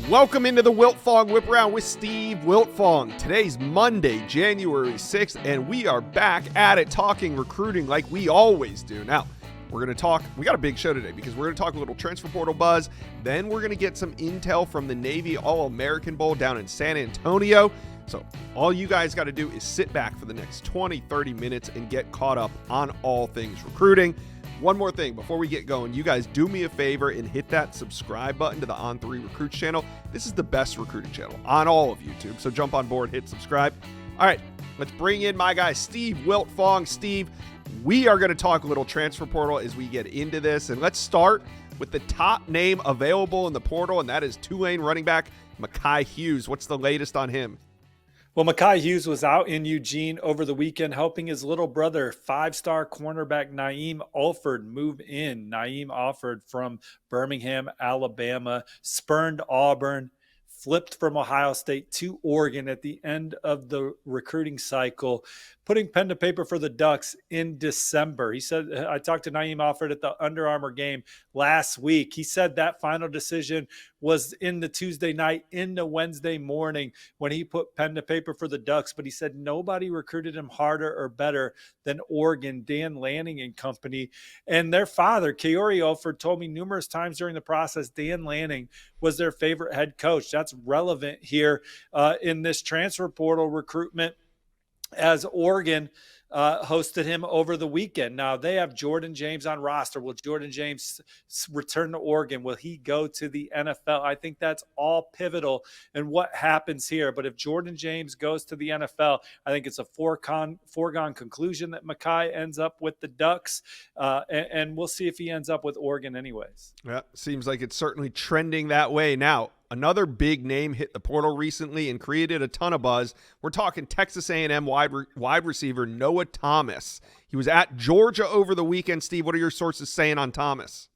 Welcome into the Wiltfong Whiparound with Steve Wiltfong. Today's Monday, January 6th, and we are back at it talking recruiting like we always do. Now, we're going to talk, we got a big show today because we're going to talk a little transfer portal buzz. Then we're going to get some intel from the Navy All-American Bowl down in San Antonio. So all you guys got to do is sit back for the next 20, 30 minutes and get caught up on all things recruiting. One more thing before we get going, you guys do me a favor and hit that subscribe button to the On3 Recruits channel. This is the best recruiting channel on all of YouTube, so jump on board, hit subscribe. All right, let's bring in my guy, Steve Wiltfong. Steve, we are going to talk a little transfer portal as we get into this, and let's start with the top name available in the portal, and that is Tulane running back Mekhi Hughes. What's the latest on him? Well, Mekhi Hughes was out in Eugene over the weekend helping his little brother, five-star cornerback Naeem Alford, move in. Naeem Alford from Birmingham, Alabama, spurned Auburn, flipped from Ohio State to Oregon at the end of the recruiting cycle, putting pen to paper for the Ducks in December. He said, I talked to Naeem Alford at the Under Armour game last week. He said that final decision was in the Tuesday night into Wednesday morning when he put pen to paper for the Ducks, but he said nobody recruited him harder or better than Oregon, Dan Lanning and company. And their father, Keori Alford, told me numerous times during the process Dan Lanning was their favorite head coach. That's relevant here in this transfer portal recruitment, as Oregon hosted him over the weekend. Now, they have Jordan James on roster. Will Jordan James return to Oregon? Will he go to the NFL? I think that's all pivotal in what happens here. But if Jordan James goes to the NFL, I think it's a foregone conclusion that Mekhi ends up with the Ducks. And we'll see if he ends up with Oregon anyways. Yeah, seems like it's certainly trending that way. Now, another big name hit the portal recently and created a ton of buzz. We're talking Texas A&M wide receiver Noah Thomas. He was at Georgia over the weekend. Steve, what are your sources saying on Thomas?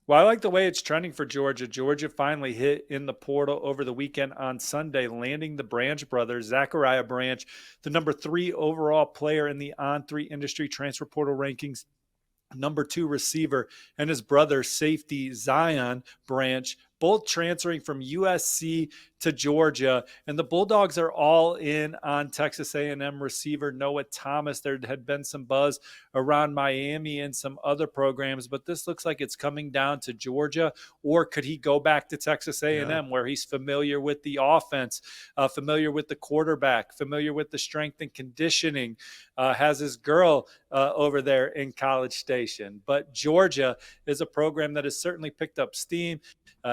Well, I like the way it's trending for Georgia. Georgia finally hit in the portal over the weekend on Sunday, landing the Branch brothers, Zachariah Branch, the number 3 overall player in the On3 industry transfer portal rankings, number 2 receiver, and his brother, safety Zion Branch, both transferring from USC to Georgia. And the Bulldogs are all in on Texas A&M receiver Noah Thomas. There had been some buzz around Miami and some other programs, but this looks like it's coming down to Georgia. Or could he go back to Texas A&M where he's familiar with the offense, familiar with the quarterback, familiar with the strength and conditioning, has his girl over there in College Station. But Georgia is a program that has certainly picked up steam.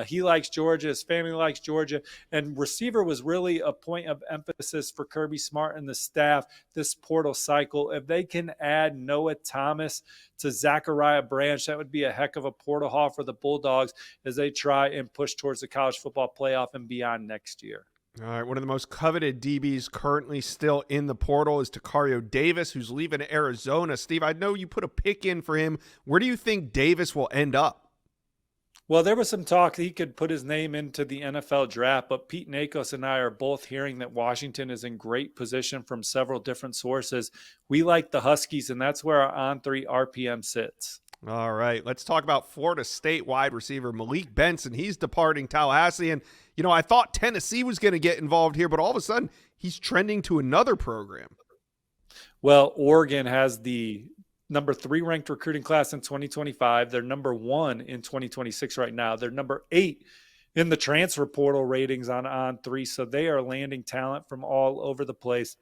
He likes Georgia. His family likes Georgia. And receiver was really a point of emphasis for Kirby Smart and the staff this portal cycle. If they can add Noah Thomas to Zachariah Branch, that would be a heck of a portal haul for the Bulldogs as they try and push towards the college football playoff and beyond next year. All right, one of the most coveted DBs currently still in the portal is Takario Davis, who's leaving Arizona. Steve, I know you put a pick in for him. Where do you think Davis will end up? Well, there was some talk he could put his name into the NFL draft, but Pete Nakos and I are both hearing that Washington is in great position from several different sources. We like the Huskies, and that's where our On3 RPM sits. All right, let's talk about Florida State wide receiver Malik Benson. He's departing Tallahassee, and, you know, I thought Tennessee was going to get involved here, but all of a sudden he's trending to another program. Well, Oregon has the number 3 ranked recruiting class in 2025. They're number 1 in 2026 right now. They're number 8 in the transfer portal ratings on On3. So they are landing talent from all over the place.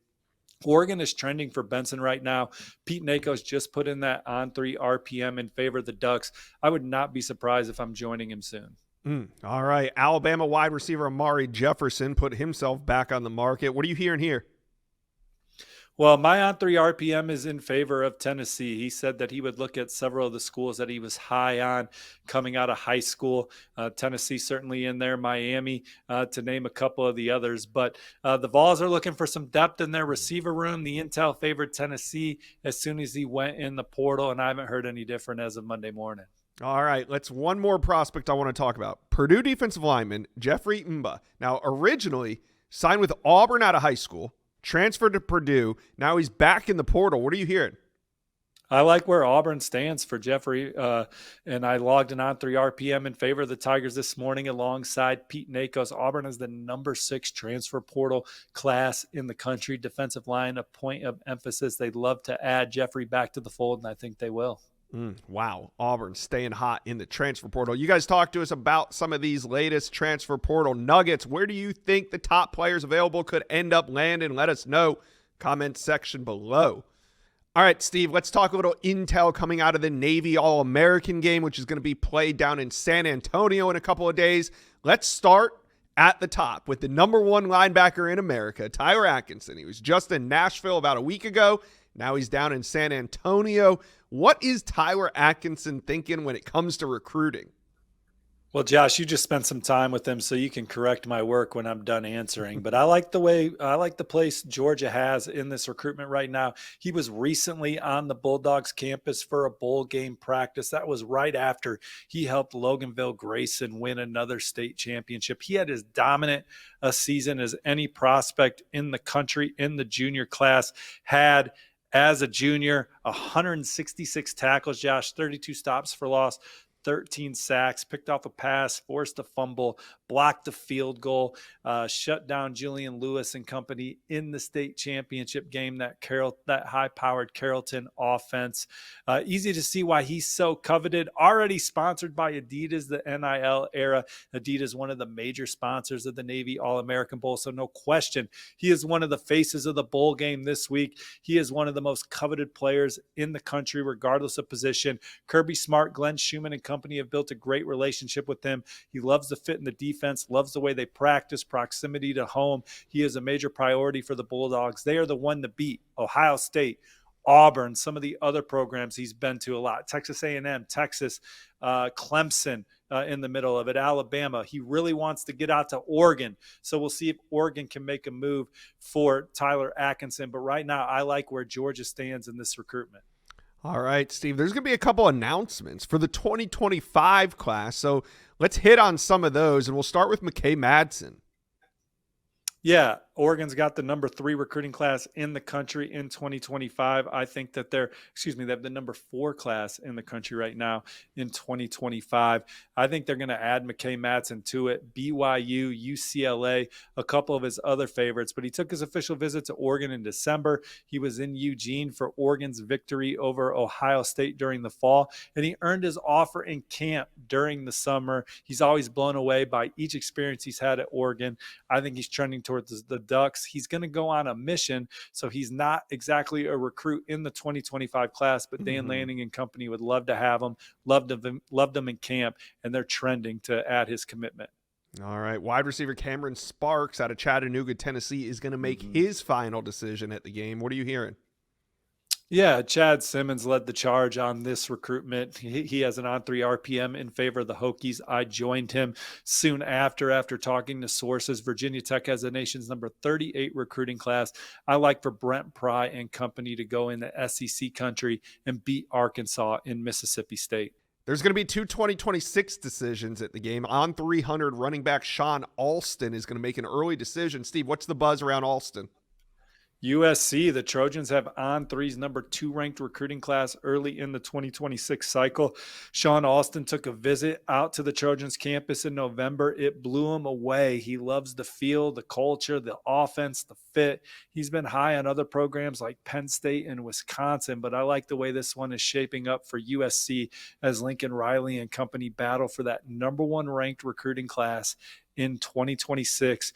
Oregon is trending for Benson right now. Pete Nakos just put in that On3 RPM in favor of the Ducks. I would not be surprised if I'm joining him soon. All right. Alabama wide receiver Amari Jefferson put himself back on the market. What are you hearing here? Well, my On3 RPM is in favor of Tennessee. He said that he would look at several of the schools that he was high on coming out of high school. Tennessee certainly in there, Miami, to name a couple of the others. But the Vols are looking for some depth in their receiver room. The intel favored Tennessee as soon as he went in the portal, and I haven't heard any different as of Monday morning. All right, let's one more prospect I want to talk about. Purdue defensive lineman Jeffrey Mba. Now, originally signed with Auburn out of high school, transferred to Purdue. Now he's back in the portal. What are you hearing? I like where Auburn stands for Jeffrey, and I logged an on-3 RPM in favor of the Tigers this morning alongside Pete Nakos. Auburn is the number 6 transfer portal class in the country. Defensive line, a point of emphasis. They'd love to add Jeffrey back to the fold, and I think they will. Wow, Auburn staying hot in the transfer portal. You guys talk to us about some of these latest transfer portal nuggets. Where do you think the top players available could end up landing? Let us know. Comment section below. All right, Steve, let's talk a little intel coming out of the Navy All-American game, which is going to be played down in San Antonio in a couple of days. Let's start at the top with the number 1 linebacker in America, Tyler Atkinson. He was just in Nashville about a week ago. Now he's down in San Antonio. What is Tyler Atkinson thinking when it comes to recruiting? Well, Josh, you just spent some time with him, so you can correct my work when I'm done answering. But I like the place Georgia has in this recruitment right now. He was recently on the Bulldogs campus for a bowl game practice. That was right after he helped Loganville Grayson win another state championship. He had as dominant a season as any prospect in the country in the junior class had. As a junior, 166 tackles, Josh, 32 stops for loss, 13 sacks, picked off a pass, forced a fumble, blocked a field goal, shut down Julian Lewis and company in the state championship game, that high-powered Carrollton offense. Easy to see why he's so coveted. Already sponsored by Adidas, the NIL era. Adidas, one of the major sponsors of the Navy All-American Bowl, so no question, he is one of the faces of the bowl game this week. He is one of the most coveted players in the country, regardless of position. Kirby Smart, Glenn Schumann, and company have built a great relationship with him. He loves the fit in the defense, loves the way they practice, proximity to home. He is a major priority for the Bulldogs. They are the one to beat. Ohio State, Auburn, some of the other programs he's been to a lot. Texas A&M, Texas, Clemson in the middle of it, Alabama. He really wants to get out to Oregon. So we'll see if Oregon can make a move for Tyler Atkinson. But right now, I like where Georgia stands in this recruitment. All right, Steve, there's going to be a couple announcements for the 2025 class. So let's hit on some of those, and we'll start with McKay Madsen. Yeah, Oregon's got the number 3 recruiting class in the country in 2025. I think that they have the number 4 class in the country right now in 2025. I think they're going to add McKay Madsen to it. BYU, UCLA, a couple of his other favorites, but he took his official visit to Oregon in December. He was in Eugene for Oregon's victory over Ohio State during the fall, and he earned his offer in camp during the summer. He's always blown away by each experience he's had at Oregon. I think he's trending towards the Ducks. He's going to go on a mission, so he's not exactly a recruit in the 2025 class, but Dan Lanning and company would love to have him, loved him in camp, and they're trending to add his commitment. All right, wide receiver Cameron Sparks out of Chattanooga, Tennessee, is going to make his final decision at the game. What are you hearing? Yeah, Chad Simmons led the charge on this recruitment. He has an on-3 RPM in favor of the Hokies. I joined him soon after talking to sources. Virginia Tech has the nation's number 38 recruiting class. I like for Brent Pry and company to go into SEC country and beat Arkansas in Mississippi State. There's going to be 2 2026 decisions at the game. On 300 running back Sean Alston is going to make an early decision. Steve, what's the buzz around Alston? USC, the Trojans have on 3's number 2 ranked recruiting class early in the 2026 cycle. Sean Alston took a visit out to the Trojans campus in November. It blew him away. He loves the feel, the culture, the offense, the fit. He's been high on other programs like Penn State and Wisconsin, but I like the way this one is shaping up for USC as Lincoln Riley and company battle for that number 1 ranked recruiting class in 2026.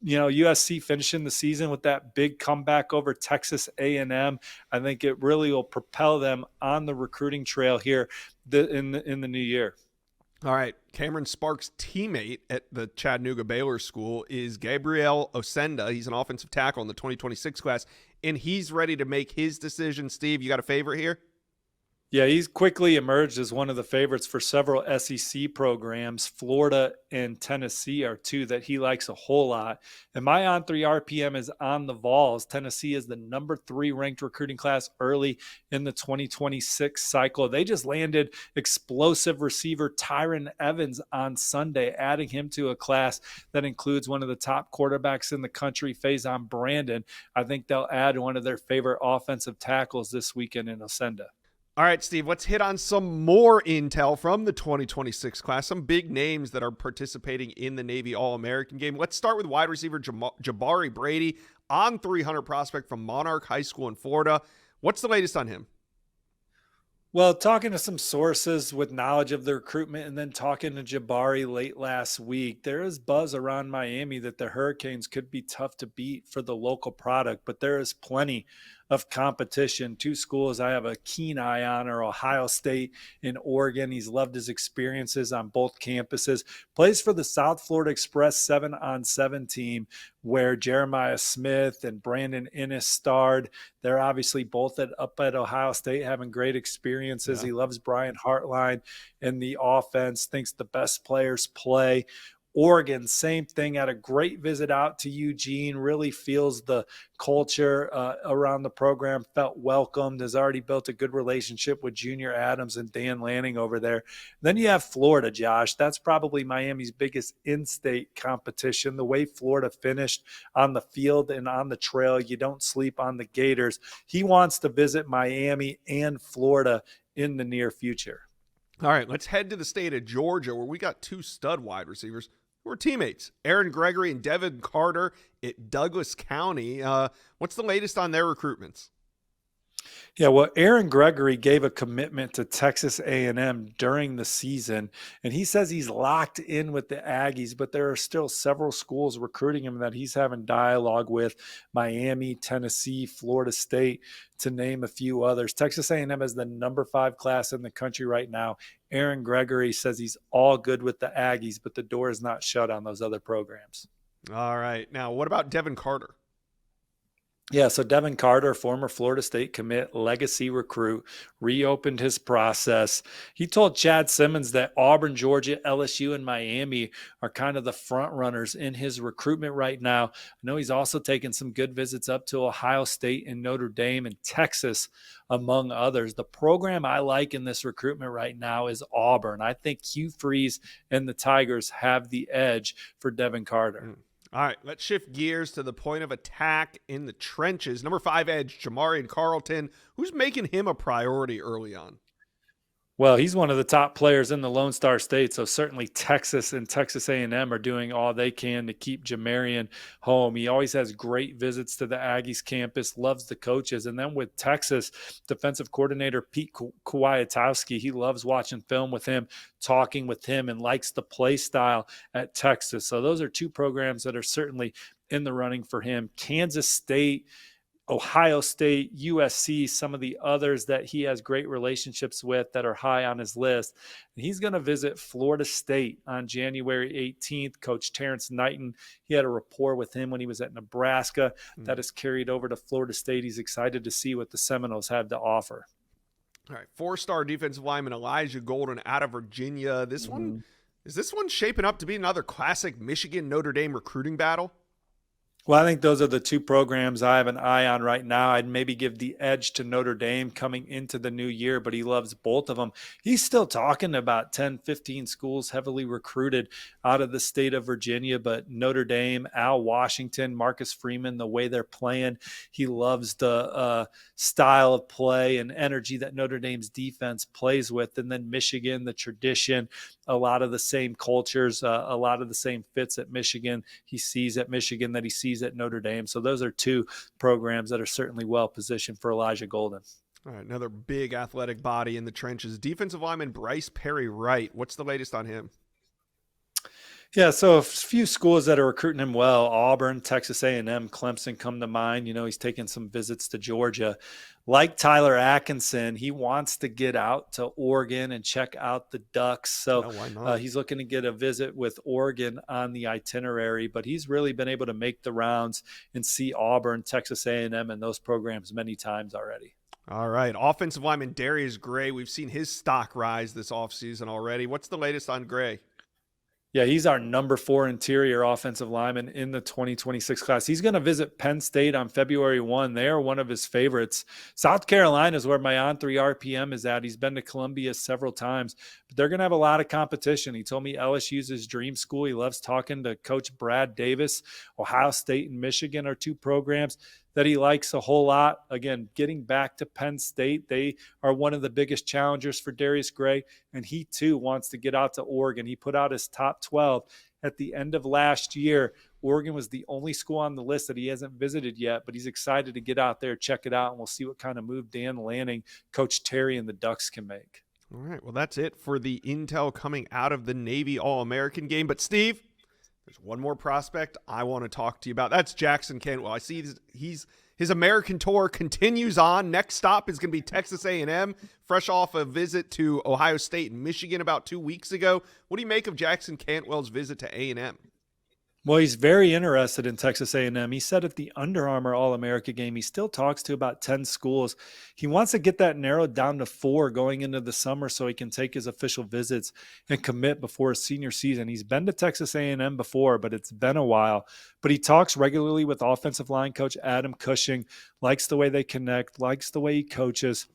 USC finishing the season with that big comeback over Texas A&M. I think it really will propel them on the recruiting trail here in the new year. All right, Cameron Sparks' teammate at the Chattanooga Baylor School is Gabriel Osenda. He's an offensive tackle in the 2026 class, and he's ready to make his decision. Steve, you got a favorite here? Yeah, he's quickly emerged as one of the favorites for several SEC programs. Florida and Tennessee are 2 that he likes a whole lot. And my on 3 RPM is on the Vols. Tennessee is the number 3 ranked recruiting class early in the 2026 cycle. They just landed explosive receiver Tyron Evans on Sunday, adding him to a class that includes one of the top quarterbacks in the country, Faison Brandon. I think they'll add one of their favorite offensive tackles this weekend in Osenda. All right, Steve, let's hit on some more intel from the 2026 class, some big names that are participating in the Navy All-American game. Let's start with wide receiver Jabari Brady, on 300 prospect from Monarch High School in Florida. What's the latest on him? Well, talking to some sources with knowledge of the recruitment and then talking to Jabari late last week, there is buzz around Miami that the Hurricanes could be tough to beat for the local product, but there is plenty of competition. Two schools I have a keen eye on are Ohio State and Oregon. He's loved his experiences on both campuses. Plays for the South Florida Express 7-on-7 team where Jeremiah Smith and Brandon Innes starred. They're obviously both up at Ohio State having great experiences. Yeah. He loves Brian Hartline in the offense, thinks the best players play. Oregon, same thing, had a great visit out to Eugene, really feels the culture around the program, felt welcomed, has already built a good relationship with Junior Adams and Dan Lanning over there. Then you have Florida, Josh. That's probably Miami's biggest in-state competition. The way Florida finished on the field and on the trail, you don't sleep on the Gators. He wants to visit Miami and Florida in the near future. All right, let's head to the state of Georgia where we got two stud wide receivers who are teammates, Aaron Gregory and Devin Carter at Douglas County. What's the latest on their recruitments? Yeah, well, Aaron Gregory gave a commitment to Texas A&M during the season, and he says he's locked in with the Aggies, but there are still several schools recruiting him that he's having dialogue with: Miami, Tennessee, Florida State, to name a few others. Texas A&M is the number 5 class in the country right now. Aaron Gregory says he's all good with the Aggies, but the door is not shut on those other programs. All right. Now, what about Devin Carter? Yeah, so Devin Carter, former Florida State commit, legacy recruit, reopened his process. He told Chad Simmons that Auburn, Georgia, LSU, and Miami are kind of the front runners in his recruitment right now. I know he's also taken some good visits up to Ohio State and Notre Dame and Texas, among others. The program I like in this recruitment right now is Auburn. I think Hugh Freeze and the Tigers have the edge for Devin Carter. All right, let's shift gears to the point of attack in the trenches. Number 5 edge, Jamarian Carlton. Who's making him a priority early on? Well, he's one of the top players in the Lone Star State, so certainly Texas and Texas A&M are doing all they can to keep Jamarian home. He always has great visits to the Aggies campus, loves the coaches. And then with Texas, defensive coordinator Pete Kwiatkowski, he loves watching film with him, talking with him, and likes the play style at Texas. So those are two programs that are certainly in the running for him. Kansas State, Ohio State, USC, some of the others that he has great relationships with that are high on his list. And he's going to visit Florida State on January 18th. Coach Terrence Knighton, he had a rapport with him when he was at Nebraska. That has carried over to Florida State. He's excited to see what the Seminoles have to offer. All right, 4-star defensive lineman Elijah Golden out of Virginia. Is this one shaping up to be another classic Michigan-Notre Dame recruiting battle? Well, I think those are the two programs I have an eye on right now. I'd maybe give the edge to Notre Dame coming into the new year, but he loves both of them. He's still talking about 10, 15 schools heavily recruited out of the state of Virginia, but Notre Dame, Al Washington, Marcus Freeman, the way they're playing, he loves the style of play and energy that Notre Dame's defense plays with. And then Michigan, the tradition, a lot of the same cultures, a lot of the same fits at Michigan. He sees at Michigan that he sees at Notre Dame. So those are two programs that are certainly well positioned for Elijah Golden. All right, another big athletic body in the trenches. Defensive lineman Bryce Perry Wright. What's the latest on him? Yeah, so a few schools that are recruiting him well: Auburn, Texas A&M, Clemson come to mind. You know, he's taking some visits to Georgia. Like Tyler Atkinson, he wants to get out to Oregon and check out the Ducks. So he's looking to get a visit with Oregon on the itinerary, but he's really been able to make the rounds and see Auburn, Texas A&M, and those programs many times already. All right, offensive lineman Darius Gray. We've seen his stock rise this offseason already. What's the latest on Gray? Yeah, he's our number 4 interior offensive lineman in the 2026 class. He's going to visit Penn State on February 1. They are one of his favorites. South Carolina is where my On3 RPM is at. He's been to Columbia several times, but they're going to have a lot of competition. He told me LSU's his dream school. He loves talking to Coach Brad Davis. Ohio State and Michigan are two programs that he likes a whole lot. Again, getting back to Penn State, they are one of the biggest challengers for Darius Gray, and he too wants to get out to Oregon. He put out his top 12 at the end of last year. Oregon was the only school on the list that he hasn't visited yet, but he's excited to get out there, check it out, and we'll see what kind of move Dan Lanning, Coach Terry, and the Ducks can make. All right, well, that's it for the intel coming out of the Navy All-American game. But, Steve, there's one more prospect I want to talk to you about. That's Jackson Cantwell. I see his American tour continues on. Next stop is going to be Texas A&M, fresh off a visit to Ohio State and Michigan about 2 weeks ago. What do you make of Jackson Cantwell's visit to A&M? Well, he's very interested in Texas A&M. He said at the Under Armour All-America game, he still talks to about 10 schools. He wants to get that narrowed down to 4 going into the summer so he can take his official visits and commit before his senior season. He's been to Texas A&M before, but it's been a while. But he talks regularly with offensive line coach Adam Cushing, likes the way they connect, likes the way he coaches.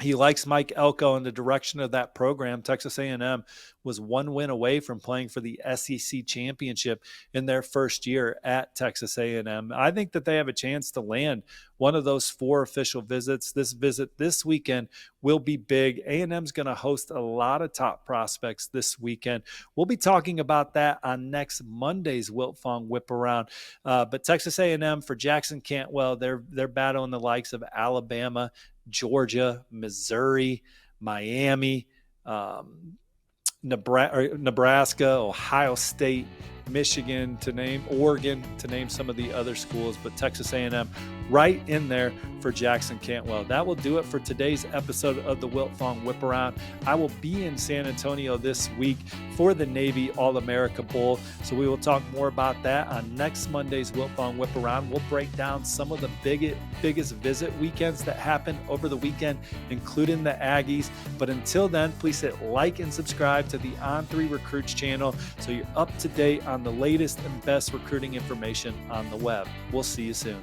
He likes Mike Elko and the direction of that program. Texas A&M was 1 win away from playing for the SEC championship in their first year at Texas A&M. I think that they have a chance to land one of those 4 official visits. This visit this weekend will be big. A&M's going to host a lot of top prospects this weekend. We'll be talking about that on next Monday's Wiltfong Whiparound. But Texas A&M for Jackson Cantwell, they're battling the likes of Alabama, Georgia, Missouri, Miami, Nebraska, Ohio State, Michigan, Oregon, to name some of the other schools, but Texas A&M right in there for Jackson Cantwell. That will do it for today's episode of the Wiltfong Whiparound. I will be in San Antonio this week for the Navy All-America Bowl, so we will talk more about that on next Monday's Wiltfong Whiparound. We'll break down some of the biggest visit weekends that happen over the weekend, including the Aggies. But until then, please hit like and subscribe to the On3 Recruits channel so you're up to date on the latest and best recruiting information on the web. We'll see you soon.